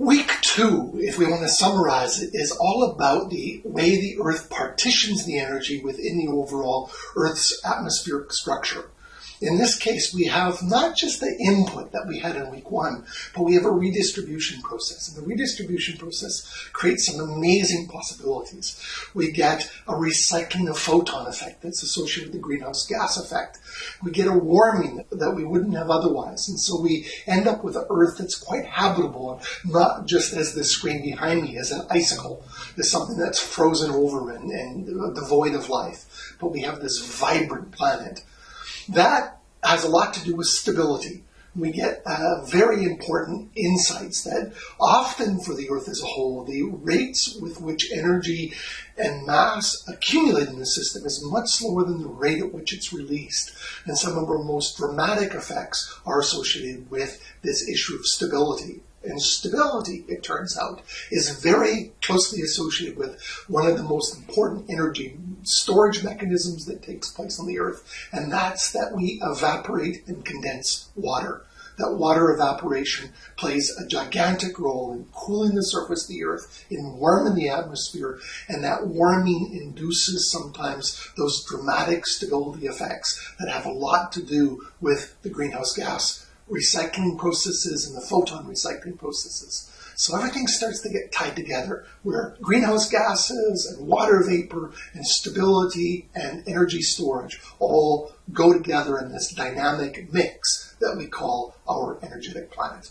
Week 2, if we want to summarize it, is all about the way the Earth partitions the energy within the overall Earth's atmospheric structure. In this case, we have not just the input that we had in week 1, but we have a redistribution process. And the redistribution process creates some amazing possibilities. We get a recycling of photon effect that's associated with the greenhouse gas effect. We get a warming that we wouldn't have otherwise. And so we end up with an Earth that's quite habitable, not just as the screen behind me as an icicle, as something that's frozen over and devoid of life. But we have this vibrant planet. That has a lot to do with stability. We get very important insights that often for the Earth as a whole, the rates with which energy and mass accumulate in the system is much slower than the rate at which it's released. And some of our most dramatic effects are associated with this issue of stability. And stability, it turns out, is very closely associated with one of the most important energy storage mechanisms that takes place on the Earth, and that's that we evaporate and condense water. That water evaporation plays a gigantic role in cooling the surface of the Earth, in warming the atmosphere, and that warming induces sometimes those dramatic stability effects that have a lot to do with the greenhouse gas recycling processes and the photon recycling processes. So everything starts to get tied together, where greenhouse gases and water vapor and stability and energy storage all go together in this dynamic mix that we call our energetic planet.